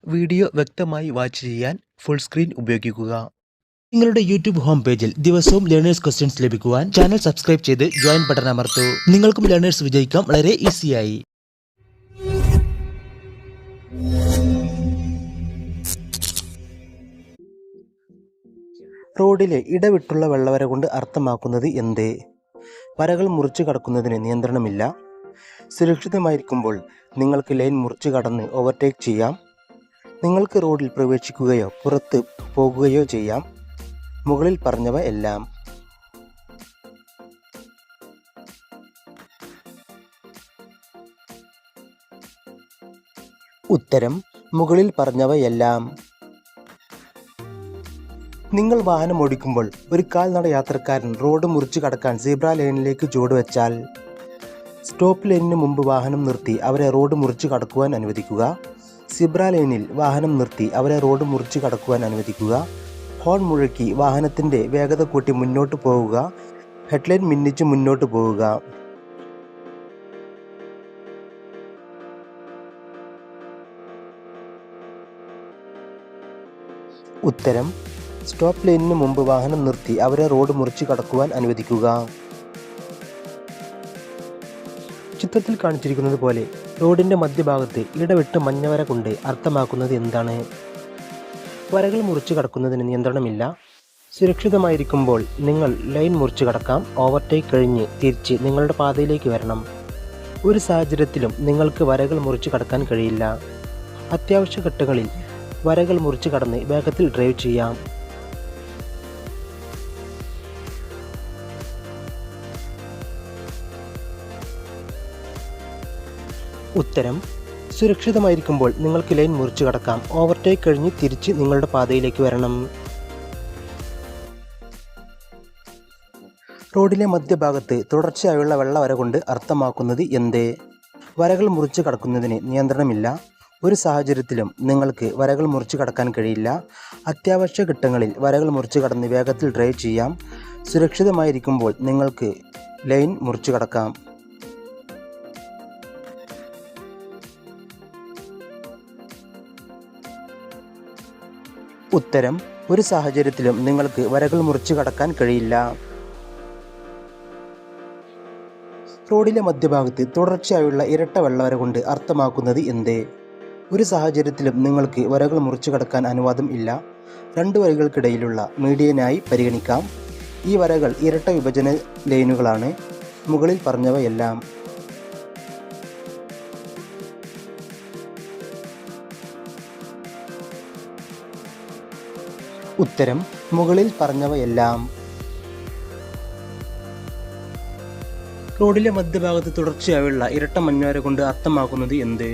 Video വ്യക്തമായി watch ചെയ്യാൻ full screen ഉപയോഗിക്കുക. നിങ്ങളുടെ യൂട്യൂബ് ഹോം പേജിൽ ദിവസവും ലേണേഴ്സ് ക്വസ്റ്റ്യൻസ് ലഭിക്കുവാൻ ചാനൽ സബ്സ്ക്രൈബ് ചെയ്ത് ജോയിൻ ബട്ടൺ അമർത്തൂ. നിങ്ങൾക്കും ലേണേഴ്സ് വിജയിക്കാം വളരെ ഈസിയായി. റോഡിലെ ഇടവിട്ടുള്ള വെള്ളവര കൊണ്ട് അർത്ഥമാക്കുന്നത് എന്ത്? വരകൾ മുറിച്ചു കടക്കുന്നതിന് നിയന്ത്രണമില്ല. സുരക്ഷിതമായിരിക്കുമ്പോൾ നിങ്ങൾക്ക് ലൈൻ മുറിച്ചു കടന്ന് ഓവർടേക്ക് ചെയ്യാം. നിങ്ങൾക്ക് റോഡിൽ പ്രവേശിക്കുകയോ പുറത്ത് പോകുകയോ ചെയ്യാം. മുകളിൽ പറഞ്ഞവ എല്ലാം. ഉത്തരം മുകളിൽ പറഞ്ഞവയെല്ലാം. നിങ്ങൾ വാഹനം ഓടിക്കുമ്പോൾ ഒരു കാൽനട യാത്രക്കാരൻ റോഡ് മുറിച്ചു കടക്കാൻ സീബ്ര ലൈനിലേക്ക് ചുവടുവെച്ചാൽ സ്റ്റോപ്പ് ലൈനിന് മുമ്പ് വാഹനം നിർത്തി അവരെ റോഡ് മുറിച്ചു കടക്കുവാൻ അനുവദിക്കുക. സീബ്ര ലൈനിൽ വാഹനം നിർത്തി അവരെ റോഡ് മുറിച്ചു കടക്കുവാൻ അനുവദിക്കുക. ഹോൺ മുഴക്കി വാഹനത്തിൻ്റെ വേഗത കൂട്ടി മുന്നോട്ട് പോവുക. ഹെഡ്ലൈറ്റ് മിന്നിച്ച് മുന്നോട്ട് പോവുക. ഉത്തരം സ്റ്റോപ്പ് ലൈനിന് മുമ്പ് വാഹനം നിർത്തി അവരെ റോഡ് മുറിച്ചു കടക്കുവാൻ അനുവദിക്കുക. ചിത്രത്തിൽ കാണിച്ചിരിക്കുന്നത് പോലെ റോഡിൻ്റെ മധ്യഭാഗത്ത് ഇടവിട്ട് മഞ്ഞവര കൊണ്ട് അർത്ഥമാക്കുന്നത് എന്താണ്? വരകൾ മുറിച്ചു കടക്കുന്നതിന് നിയന്ത്രണമില്ല. സുരക്ഷിതമായിരിക്കുമ്പോൾ നിങ്ങൾ ലൈൻ മുറിച്ചു കടക്കാം. ഓവർടേക്ക് കഴിഞ്ഞ് തിരിച്ച് നിങ്ങളുടെ പാതയിലേക്ക് വരണം. ഒരു സാഹചര്യത്തിലും നിങ്ങൾക്ക് വരകൾ മുറിച്ചു കടക്കാൻ കഴിയില്ല. അത്യാവശ്യ ഘട്ടങ്ങളിൽ വരകൾ മുറിച്ചു കടന്ന് വേഗത്തിൽ ഡ്രൈവ് ചെയ്യാം. ഉത്തരം സുരക്ഷിതമായിരിക്കുമ്പോൾ നിങ്ങൾക്ക് ലൈൻ മുറിച്ചു കടക്കാം. ഓവർടേക്ക് കഴിഞ്ഞ് തിരിച്ച് നിങ്ങളുടെ പാതയിലേക്ക് വരണം. റോഡിലെ മധ്യഭാഗത്ത് തുടർച്ചയായുള്ള വെള്ളവര കൊണ്ട് അർത്ഥമാക്കുന്നത് എന്ത്? വരകൾ മുറിച്ചു കടക്കുന്നതിന് നിയന്ത്രണമില്ല. ഒരു സാഹചര്യത്തിലും നിങ്ങൾക്ക് വരകൾ മുറിച്ചു കടക്കാൻ കഴിയില്ല. അത്യാവശ്യ ഘട്ടങ്ങളിൽ വരകൾ മുറിച്ചു കടന്ന് വേഗത്തിൽ ഡ്രൈവ് ചെയ്യാം. സുരക്ഷിതമായിരിക്കുമ്പോൾ നിങ്ങൾക്ക് ലൈൻ മുറിച്ചു കടക്കാം. ഉത്തരം ഒരു സാഹചര്യത്തിലും നിങ്ങൾക്ക് വരകൾ മുറിച്ചു കടക്കാൻ കഴിയില്ല. റോഡിലെ മധ്യഭാഗത്ത് തുടർച്ചയായുള്ള ഇരട്ട വെള്ളവര കൊണ്ട് അർത്ഥമാക്കുന്നത് എന്ത്? ഒരു സാഹചര്യത്തിലും നിങ്ങൾക്ക് വരകൾ മുറിച്ചു കടക്കാൻ അനുവാദം ഇല്ല. രണ്ട് വരകൾക്കിടയിലുള്ള മീഡിയനായി പരിഗണിക്കാം. ഈ വരകൾ ഇരട്ട വിഭജന ലൈനുകളാണ്. മുകളിൽ പറഞ്ഞവയെല്ലാം. ഉത്തരം മുകളിൽ പറഞ്ഞവയെല്ലാം. റോഡിലെ മധ്യഭാഗത്ത് തുടർച്ചയായുള്ള ഇരട്ട മഞ്ഞവര കൊണ്ട് അർത്ഥമാക്കുന്നത് എന്ത്?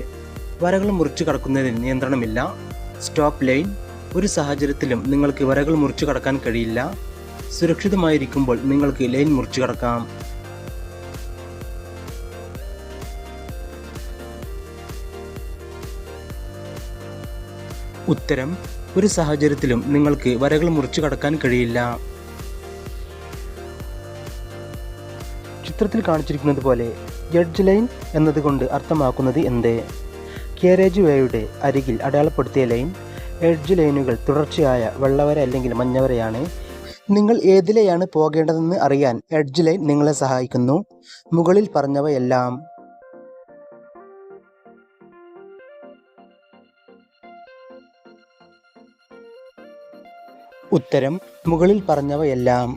വരകൾ മുറിച്ചു കടക്കുന്നതിന് നിയന്ത്രണമില്ല. Stop line. ഒരു സാഹചര്യത്തിലും നിങ്ങൾക്ക് വരകൾ മുറിച്ചു കടക്കാൻ കഴിയില്ല. സുരക്ഷിതമായിരിക്കുമ്പോൾ നിങ്ങൾക്ക് ലൈൻ മുറിച്ചു കടക്കാം. ഉത്തരം ഒരു സാഹചര്യത്തിലും നിങ്ങൾക്ക് വരകൾ മുറിച്ചു കടക്കാൻ കഴിയില്ല. ചിത്രത്തിൽ കാണിച്ചിരിക്കുന്നത് പോലെ എഡ്ജ് ലൈൻ എന്നതുകൊണ്ട് അർത്ഥമാക്കുന്നത് എന്ത്? കാരേജ് വേയുടെ അരികിൽ അടയാളപ്പെടുത്തിയ ലൈൻ. എഡ്ജ് ലൈനുകൾ തുടർച്ചയായ വെള്ളവര അല്ലെങ്കിൽ മഞ്ഞവരയാണ്. നിങ്ങൾ ഏതിലെയാണ് പോകേണ്ടതെന്ന് അറിയാൻ എഡ്ജ് ലൈൻ നിങ്ങളെ സഹായിക്കുന്നു. മുകളിൽ പറഞ്ഞവയെല്ലാം. ഉത്തരം മുകളിൽ പറഞ്ഞവയെല്ലാം.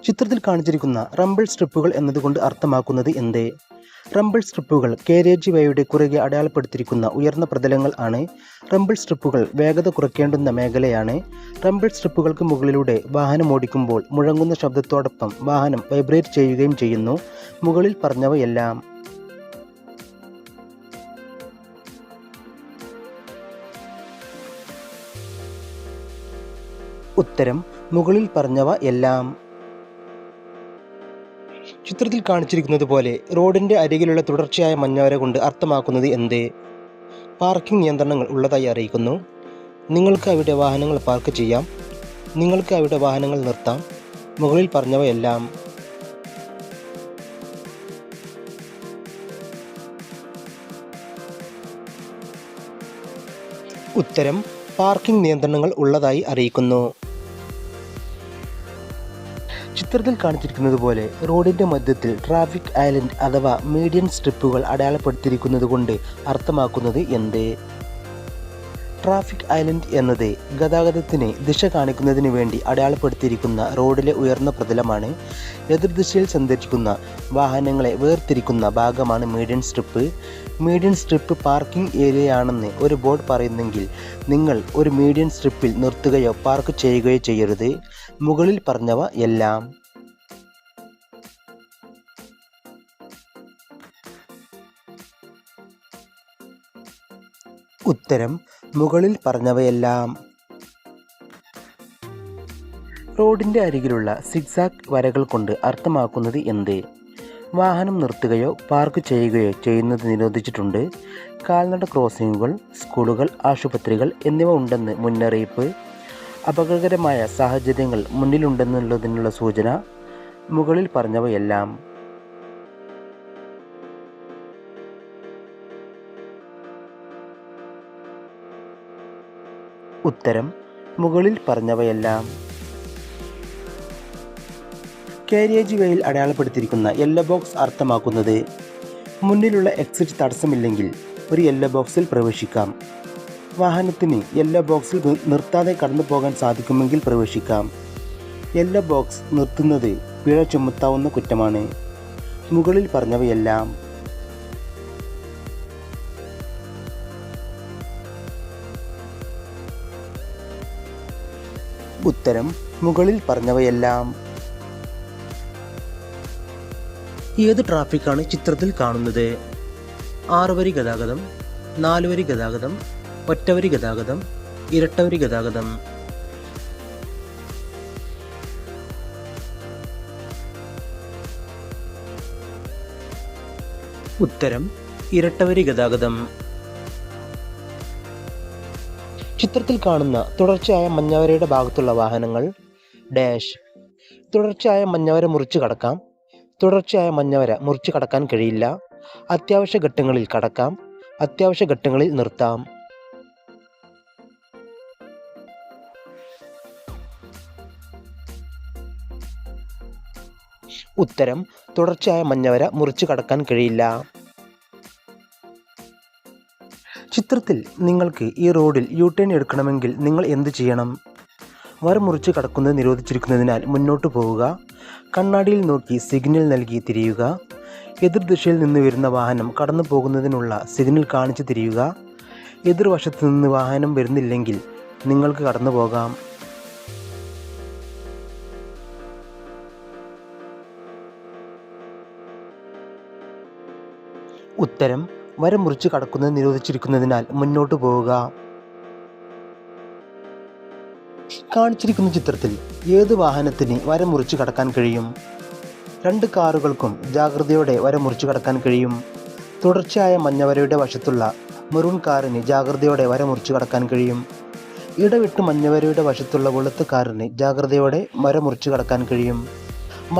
ചിത്രത്തിൽ കാണിച്ചിരിക്കുന്ന റംബിൾ സ്ട്രിപ്പുകൾ എന്നതുകൊണ്ട് അർത്ഥമാക്കുന്നത് എന്ത്? റംബിൾ സ്ട്രിപ്പുകൾ കാരേജ് വേയുടെ കുറുകെ അടയാളപ്പെടുത്തിയിരിക്കുന്ന ഉയർന്ന പ്രതലങ്ങൾ ആണ്. റംബിൾ സ്ട്രിപ്പുകൾ വേഗത കുറയ്ക്കേണ്ടുന്ന മേഖലയാണ്. റംബിൾ സ്ട്രിപ്പുകൾക്ക് മുകളിലൂടെ വാഹനം ഓടിക്കുമ്പോൾ മുഴങ്ങുന്ന ശബ്ദത്തോടൊപ്പം വാഹനം വൈബ്രേറ്റ് ചെയ്യുകയും ചെയ്യുന്നു. മുകളിൽ പറഞ്ഞവയെല്ലാം. ഉത്തരം മുകളിൽ പറഞ്ഞവ എല്ലാം. ചിത്രത്തിൽ കാണിച്ചിരിക്കുന്നത് പോലെ റോഡിൻ്റെ അരികിലുള്ള തുടർച്ചയായ മഞ്ഞവര കൊണ്ട് അർത്ഥമാക്കുന്നത് എന്ത്? പാർക്കിംഗ് നിയന്ത്രണങ്ങൾ ഉള്ളതായി അറിയിക്കുന്നു. നിങ്ങൾക്ക് അവിടെ വാഹനങ്ങൾ പാർക്ക് ചെയ്യാം. നിങ്ങൾക്ക് അവിടെ വാഹനങ്ങൾ നിർത്താം. മുകളിൽ പറഞ്ഞവയെല്ലാം. ഉത്തരം പാർക്കിംഗ് നിയന്ത്രണങ്ങൾ ഉള്ളതായി അറിയിക്കുന്നു. ചിത്രത്തിൽ കാണിച്ചിരിക്കുന്നത് പോലെ റോഡിൻ്റെ മധ്യത്തിൽ ട്രാഫിക് ഐലൻഡ് അഥവാ മീഡിയൻ സ്ട്രിപ്പുകൾ അടയാളപ്പെടുത്തിയിരിക്കുന്നത് കൊണ്ട് അർത്ഥമാക്കുന്നത് എന്ത്? ട്രാഫിക് ഐലൻഡ് എന്നത് ഗതാഗതത്തിന് ദിശ കാണിക്കുന്നതിന് വേണ്ടി അടയാളപ്പെടുത്തിയിരിക്കുന്ന റോഡിലെ ഉയർന്ന പ്രതലമാണ്. എതിർദിശയിൽ സഞ്ചരിക്കുന്ന വാഹനങ്ങളെ വേർതിരിക്കുന്ന ഭാഗമാണ് median strip. Median strip parking ഏരിയയാണെന്ന് ഒരു ബോർഡ് പറയുന്നെങ്കിൽ നിങ്ങൾ ഒരു മീഡിയൻ സ്ട്രിപ്പിൽ നിർത്തുകയോ പാർക്ക് ചെയ്യുകയോ ചെയ്യരുത്. മുകളിൽ പറഞ്ഞവ എല്ലാം. ഉത്തരം മുകളിൽ പറഞ്ഞവയെല്ലാം. റോഡിൻ്റെ അരികിലുള്ള സിഗ്സാഗ് വരകൾ കൊണ്ട് അർത്ഥമാക്കുന്നത് എന്ത്? വാഹനം നിർത്തുകയോ പാർക്ക് ചെയ്യുകയോ ചെയ്യുന്നത് നിരോധിച്ചിട്ടുണ്ട്. കാൽനട ക്രോസിംഗുകൾ, സ്കൂളുകൾ, ആശുപത്രികൾ എന്നിവ ഉണ്ടെന്ന് മുന്നറിയിപ്പ്. അപകടകരമായ സാഹചര്യങ്ങൾ മുന്നിലുണ്ടെന്നുള്ളതിനുള്ള സൂചന. മുകളിൽ പറഞ്ഞവയെല്ലാം. ഉത്തരം മുകളിൽ പറഞ്ഞവയെല്ലാം. കാരിയേജ് വേയിൽ അടയാളപ്പെടുത്തിയിരിക്കുന്ന യെല്ലോ ബോക്സ് അർത്ഥമാക്കുന്നത് മുന്നിലുള്ള എക്സിറ്റ് തടസ്സമില്ലെങ്കിൽ ഒരു യെല്ലോ ബോക്സിൽ പ്രവേശിക്കാം. വാഹനത്തിന് യെല്ലോ ബോക്സിൽ നിർത്താതെ കടന്നു പോകാൻ സാധിക്കുമെങ്കിൽ പ്രവേശിക്കാം. യെല്ലോ ബോക്സ് നിർത്തുന്നത് പിഴ ചുമത്താവുന്ന കുറ്റമാണ്. മുകളിൽ പറഞ്ഞവയെല്ലാം. ഉത്തരം മുകളിൽ പറഞ്ഞവയെല്ലാം. ഏത് ട്രാഫിക്കാണ് ചിത്രത്തിൽ കാണുന്നത്? 6 വരി ഗതാഗതം, 4 വരി ഗതാഗതം, ഒറ്റവരി ഗതാഗതം, ഇരട്ടവരി ഗതാഗതം. ഉത്തരം ഇരട്ടവരി ഗതാഗതം. ചിത്രത്തിൽ കാണുന്ന തുടർച്ചയായ മഞ്ഞവരയുടെ ഭാഗത്തുള്ള വാഹനങ്ങൾ ഡാഷ്. തുടർച്ചയായ മഞ്ഞവര മുറിച്ചു കടക്കാം. തുടർച്ചയായ മഞ്ഞവര മുറിച്ചു കടക്കാൻ കഴിയില്ല. അത്യാവശ്യ ഘട്ടങ്ങളിൽ കടക്കാം. അത്യാവശ്യ ഘട്ടങ്ങളിൽ നിർത്താം. ഉത്തരം തുടർച്ചയായ മഞ്ഞവര മുറിച്ചു കടക്കാൻ കഴിയില്ല. ചിത്രത്തിൽ നിങ്ങൾക്ക് ഈ റോഡിൽ യു ടേൺ എടുക്കണമെങ്കിൽ നിങ്ങൾ എന്ത് ചെയ്യണം? വര മുറിച്ച് കടക്കുന്നത് നിരോധിച്ചിരിക്കുന്നതിനാൽ മുന്നോട്ട് പോവുക. കണ്ണാടിയിൽ നോക്കി സിഗ്നൽ നൽകി തിരിയുക. എതിർദിശയിൽ നിന്ന് വരുന്ന വാഹനം കടന്നു പോകുന്നതിനുള്ള സിഗ്നൽ കാണിച്ച് തിരിയുക. എതിർവശത്ത് നിന്ന് വാഹനം വരുന്നില്ലെങ്കിൽ നിങ്ങൾക്ക് കടന്നു പോകാം. ഉത്തരം വര മുറിച്ച് കടക്കുന്നത് നിരോധിച്ചിരിക്കുന്നതിനാൽ മുന്നോട്ട് പോവുക. കാണിച്ചിരിക്കുന്ന ചിത്രത്തിൽ ഏത് വാഹനത്തിന് വര മുറിച്ച് കടക്കാൻ കഴിയും? 2 കാറുകൾക്കും ജാഗ്രതയോടെ വര മുറിച്ച് കടക്കാൻ കഴിയും. തുടർച്ചയായ മഞ്ഞവരയുടെ വശത്തുള്ള മെറൂൺ കാറിന് ജാഗ്രതയോടെ വര മുറിച്ച് കടക്കാൻ കഴിയും. ഇടവിട്ട് മഞ്ഞവരയുടെ വശത്തുള്ള വെളുത്ത കാറിന് ജാഗ്രതയോടെ വര മുറിച്ച് കടക്കാൻ കഴിയും.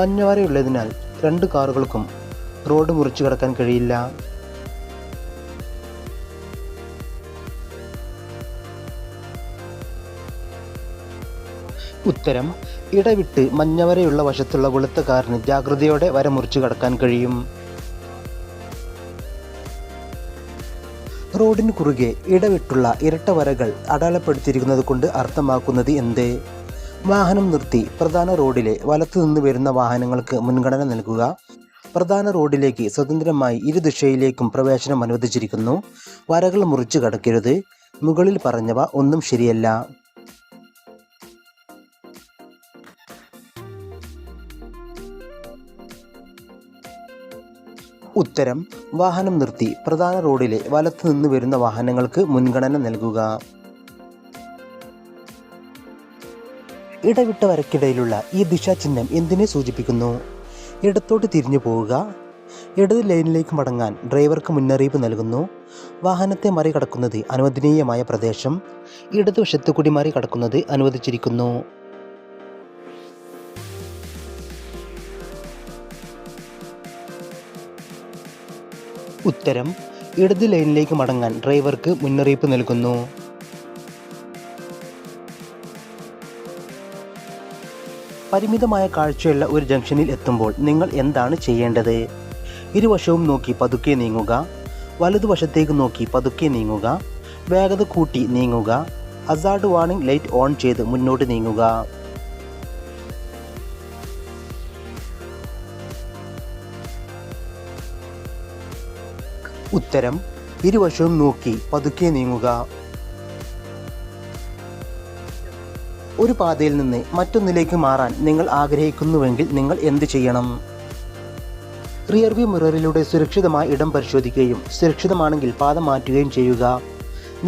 മഞ്ഞവരയുള്ളതിനാൽ 2 കാറുകൾക്കും റോഡ് മുറിച്ച് കടക്കാൻ കഴിയില്ല. ഉത്തരം ഇടവിട്ട് മഞ്ഞവരയുള്ള വശത്തുള്ള വെളുത്ത കാറിന് ജാഗ്രതയോടെ വര മുറിച്ച് കടക്കാൻ കഴിയും. റോഡിന് കുറുകെ ഇടവിട്ടുള്ള ഇരട്ട വരകൾ അടയാളപ്പെടുത്തിയിരിക്കുന്നത് കൊണ്ട് അർത്ഥമാക്കുന്നത് എന്ത്? വാഹനം നിർത്തി പ്രധാന റോഡിലെ വലത്തു നിന്ന് വരുന്ന വാഹനങ്ങൾക്ക് മുൻഗണന നൽകുക. പ്രധാന റോഡിലേക്ക് സ്വതന്ത്രമായി ഇരുദിശയിലേക്കും പ്രവേശനം അനുവദിച്ചിരിക്കുന്നു. വരകൾ മുറിച്ച് കടക്കരുത്. മുകളിൽ പറഞ്ഞവ ഒന്നും ശരിയല്ല. ഉത്തരം വാഹനം നിർത്തി പ്രധാന റോഡിലെ വലത്തു നിന്ന് വരുന്ന വാഹനങ്ങൾക്ക് മുൻഗണന നൽകുക. ഇടവിട്ട വരയ്ക്കിടയിലുള്ള ഈ ദിശാചിഹ്നം എന്തിനെ സൂചിപ്പിക്കുന്നു? ഇടത്തോട്ട് തിരിഞ്ഞു പോവുക. ഇടത് ലൈനിലേക്ക് മടങ്ങാൻ ഡ്രൈവർക്ക് മുന്നറിയിപ്പ് നൽകുന്നു. വാഹനത്തെ മറികടക്കുന്നത് അനുവദനീയമായ പ്രദേശം. ഇടതുവശത്തു കൂടി മറികടക്കുന്നത് അനുവദിച്ചിരിക്കുന്നു. ഉത്തരം ഇടത് ലൈനിലേക്ക് മടങ്ങാൻ ഡ്രൈവർക്ക് മുന്നറിയിപ്പ് നൽകുന്നു. പരിമിതമായ കാഴ്ചയുള്ള ഒരു ജംഗ്ഷനിൽ എത്തുമ്പോൾ നിങ്ങൾ എന്താണ് ചെയ്യേണ്ടത്? ഇരുവശവും നോക്കി പതുക്കെ നീങ്ങുക, വലതുവശത്തേക്ക് നോക്കി പതുക്കെ നീങ്ങുക, വേഗത കൂട്ടി നീങ്ങുക, ഹസാർഡ് വാർണിംഗ് ലൈറ്റ് ഓൺ ചെയ്ത് മുന്നോട്ട് നീങ്ങുക. ഉത്തരം: ഇരുവശവും നോക്കി പതുക്കെ നീങ്ങുക. ഒരു പാതയിൽ നിന്ന് മറ്റൊന്നിലേക്ക് മാറാൻ നിങ്ങൾ ആഗ്രഹിക്കുന്നുവെങ്കിൽ നിങ്ങൾ എന്ത് ചെയ്യണം? റിയർവ്യൂ മിററിലൂടെ സുരക്ഷിതമായ ഇടം പരിശോധിക്കുകയും സുരക്ഷിതമാണെങ്കിൽ പാത മാറ്റുകയും ചെയ്യുക.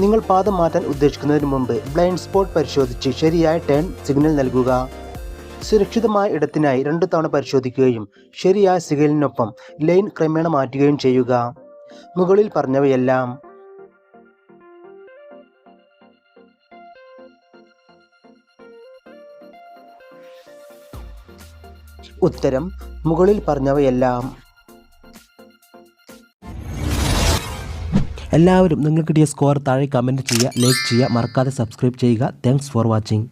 നിങ്ങൾ പാത മാറ്റാൻ ഉദ്ദേശിക്കുന്നതിന് മുമ്പ് ബ്ലൈൻഡ് സ്പോട്ട് പരിശോധിച്ച് ശരിയായ ടേൺ സിഗ്നൽ നൽകുക. സുരക്ഷിതമായ ഇടത്തിനായി 2 തവണ പരിശോധിക്കുകയും ശരിയായ സിഗ്നലിനൊപ്പം ലൈൻ ക്രമേണ മാറ്റുകയും ചെയ്യുക. മുകളിൽ പറഞ്ഞവയെല്ലാം ഉത്തരം: മുകളിൽ പറഞ്ഞവയെല്ലാം. എല്ലാവരും നിങ്ങൾക്ക് കിട്ടിയ സ്കോർ താഴെ കമൻറ്റ് ചെയ്യുക, ലൈക്ക് ചെയ്യുക, മറക്കാതെ സബ്സ്ക്രൈബ് ചെയ്യുക. Thanks for watching.